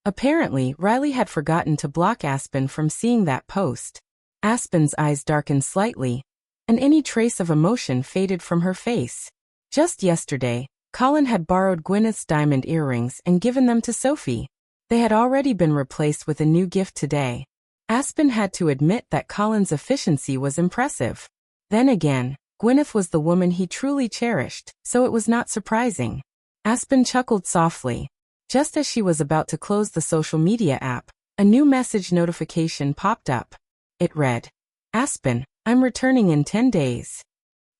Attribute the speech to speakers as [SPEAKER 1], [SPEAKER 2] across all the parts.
[SPEAKER 1] Apparently, Riley had forgotten to block Aspen from seeing that post. Aspen's eyes darkened slightly, and any trace of emotion faded from her face. Just yesterday, Colin had borrowed Gwyneth's diamond earrings and given them to Sophie. They had already been replaced with a new gift today. Aspen had to admit that Colin's efficiency was impressive. Then again, Gwyneth was the woman he truly cherished, so it was not surprising. Aspen chuckled softly. Just as she was about to close the social media app, a new message notification popped up. It read, "Aspen, I'm returning in 10 days.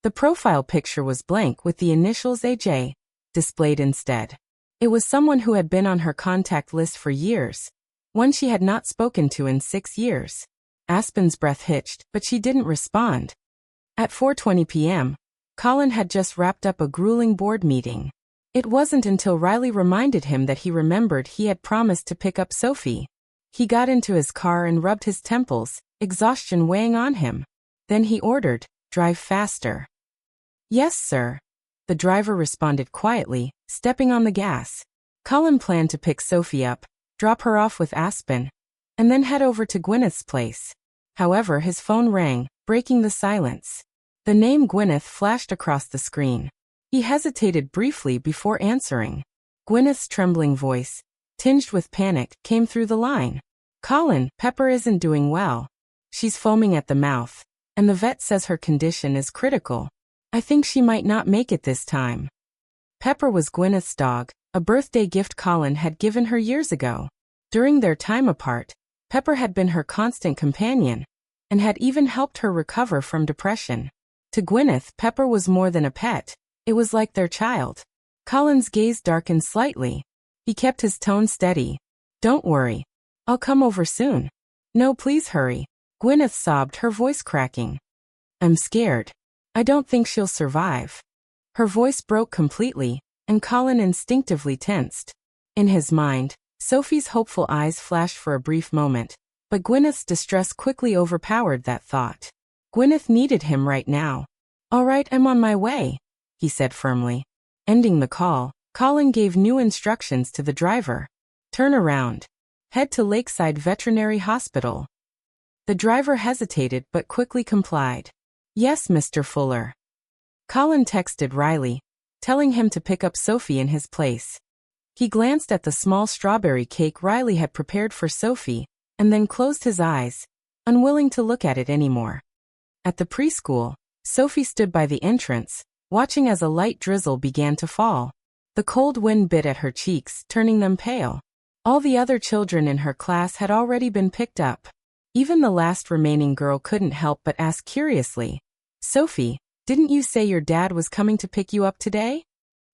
[SPEAKER 1] The profile picture was blank with the initials AJ displayed instead. It was someone who had been on her contact list for years, one she had not spoken to in 6 years. Aspen's breath hitched, but she didn't respond. At 4:20 p.m., Colin had just wrapped up a grueling board meeting. It wasn't until Riley reminded him that he remembered he had promised to pick up Sophie. He got into his car and rubbed his temples, exhaustion weighing on him. Then he ordered, "Drive faster." "Yes, sir." The driver responded quietly, stepping on the gas. Colin planned to pick Sophie up, drop her off with Aspen, and then head over to Gwyneth's place. However, his phone rang, breaking the silence. The name Gwyneth flashed across the screen. He hesitated briefly before answering. Gwyneth's trembling voice, tinged with panic, came through the line. "Colin, Pepper isn't doing well. She's foaming at the mouth, and the vet says her condition is critical. I think she might not make it this time." Pepper was Gwyneth's dog, a birthday gift Colin had given her years ago. During their time apart, Pepper had been her constant companion, and had even helped her recover from depression. To Gwyneth, Pepper was more than a pet. It was like their child. Colin's gaze darkened slightly. He kept his tone steady. "Don't worry. I'll come over soon." "No, please hurry." Gwyneth sobbed, her voice cracking. "I'm scared. I don't think she'll survive." Her voice broke completely, and Colin instinctively tensed. In his mind, Sophie's hopeful eyes flashed for a brief moment, but Gwyneth's distress quickly overpowered that thought. Gwyneth needed him right now. "All right, I'm on my way," he said firmly. Ending the call, Colin gave new instructions to the driver. "Turn around. Head to Lakeside Veterinary Hospital." The driver hesitated but quickly complied. "Yes, Mr. Fuller." Colin texted Riley, telling him to pick up Sophie in his place. He glanced at the small strawberry cake Riley had prepared for Sophie, and then closed his eyes, unwilling to look at it anymore. At the preschool, Sophie stood by the entrance, watching as a light drizzle began to fall. The cold wind bit at her cheeks, turning them pale. All the other children in her class had already been picked up. Even the last remaining girl couldn't help but ask curiously, "Sophie, didn't you say your dad was coming to pick you up today?"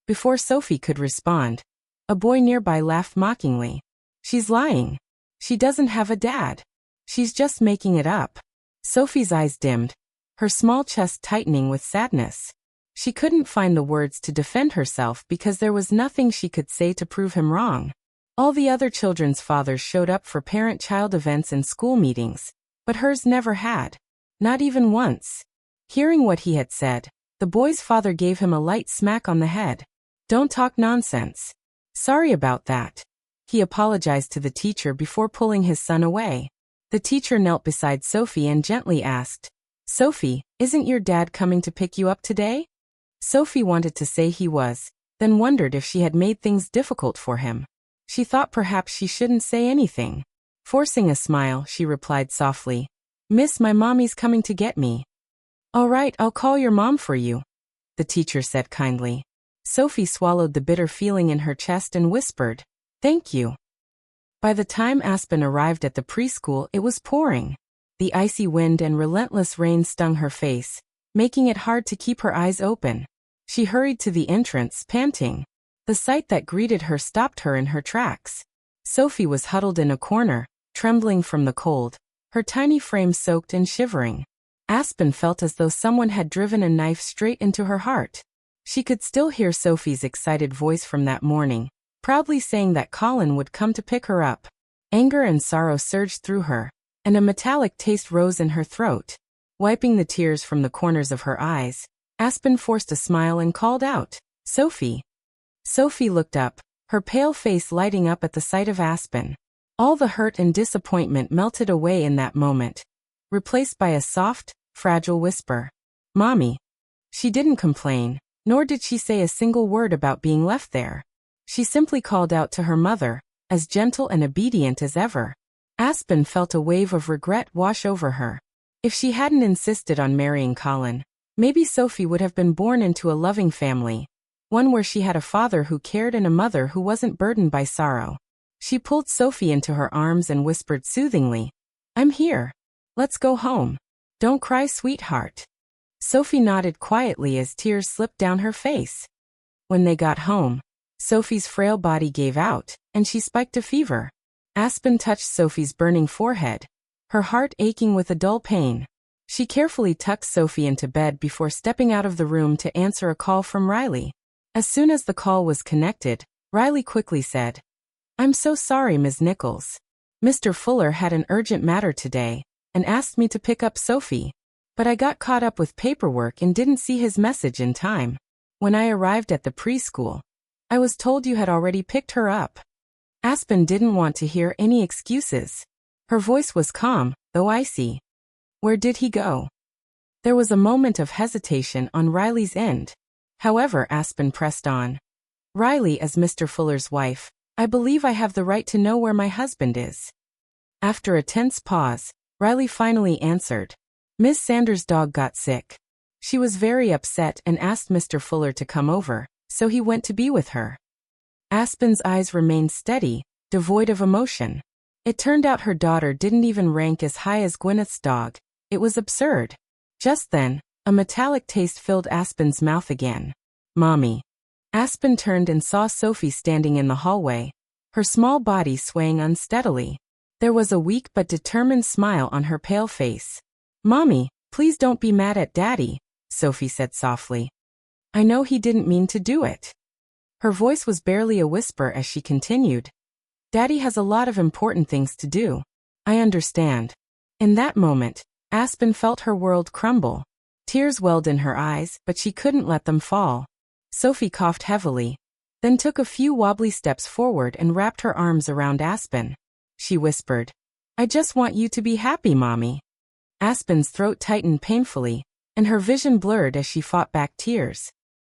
[SPEAKER 1] Before Sophie could respond, a boy nearby laughed mockingly. "She's lying. She doesn't have a dad. She's just making it up." Sophie's eyes dimmed, her small chest tightening with sadness. She couldn't find the words to defend herself because there was nothing she could say to prove him wrong. All the other children's fathers showed up for parent-child events and school meetings, but hers never had. Not even once. Hearing what he had said, the boy's father gave him a light smack on the head. "Don't talk nonsense." "Sorry about that." He apologized to the teacher before pulling his son away. The teacher knelt beside Sophie and gently asked, "Sophie, isn't your dad coming to pick you up today?" Sophie wanted to say he was, then wondered if she had made things difficult for him. She thought perhaps she shouldn't say anything. Forcing a smile, she replied softly, "Miss, my mommy's coming to get me." "All right, I'll call your mom for you," the teacher said kindly. Sophie swallowed the bitter feeling in her chest and whispered, "Thank you." By the time Aspen arrived at the preschool, it was pouring. The icy wind and relentless rain stung her face, making it hard to keep her eyes open. She hurried to the entrance, panting. The sight that greeted her stopped her in her tracks. Sophie was huddled in a corner, trembling from the cold, her tiny frame soaked and shivering. Aspen felt as though someone had driven a knife straight into her heart. She could still hear Sophie's excited voice from that morning, proudly saying that Colin would come to pick her up. Anger and sorrow surged through her, and a metallic taste rose in her throat. Wiping the tears from the corners of her eyes, Aspen forced a smile and called out, "Sophie." Sophie looked up, her pale face lighting up at the sight of Aspen. All the hurt and disappointment melted away in that moment, replaced by a soft, fragile whisper. "Mommy." She didn't complain, nor did she say a single word about being left there. She simply called out to her mother, as gentle and obedient as ever. Aspen felt a wave of regret wash over her. If she hadn't insisted on marrying Colin, maybe Sophie would have been born into a loving family, one where she had a father who cared and a mother who wasn't burdened by sorrow. She pulled Sophie into her arms and whispered soothingly, "I'm here. Let's go home. Don't cry, sweetheart." Sophie nodded quietly as tears slipped down her face. When they got home, Sophie's frail body gave out, and she spiked a fever. Aspen touched Sophie's burning forehead, her heart aching with a dull pain. She carefully tucked Sophie into bed before stepping out of the room to answer a call from Riley. As soon as the call was connected, Riley quickly said, "I'm so sorry, Ms. Nichols. Mr. Fuller had an urgent matter today and asked me to pick up Sophie, but I got caught up with paperwork and didn't see his message in time. When I arrived at the preschool, I was told you had already picked her up." Aspen didn't want to hear any excuses. Her voice was calm, though icy. "Where did he go?" There was a moment of hesitation on Riley's end. However, Aspen pressed on. "Riley, as Mr. Fuller's wife, I believe I have the right to know where my husband is." After a tense pause, Riley finally answered. "Miss Sanders' dog got sick. She was very upset and asked Mr. Fuller to come over, so he went to be with her." Aspen's eyes remained steady, devoid of emotion. It turned out her daughter didn't even rank as high as Gwyneth's dog. It was absurd. Just then, a metallic taste filled Aspen's mouth again. "Mommy." Aspen turned and saw Sophie standing in the hallway, her small body swaying unsteadily. There was a weak but determined smile on her pale face. "Mommy, please don't be mad at Daddy," Sophie said softly. "I know he didn't mean to do it." Her voice was barely a whisper as she continued. "Daddy has a lot of important things to do. I understand." In that moment, Aspen felt her world crumble. Tears welled in her eyes, but she couldn't let them fall. Sophie coughed heavily, then took a few wobbly steps forward and wrapped her arms around Aspen. She whispered, "I just want you to be happy, Mommy." Aspen's throat tightened painfully, and her vision blurred as she fought back tears.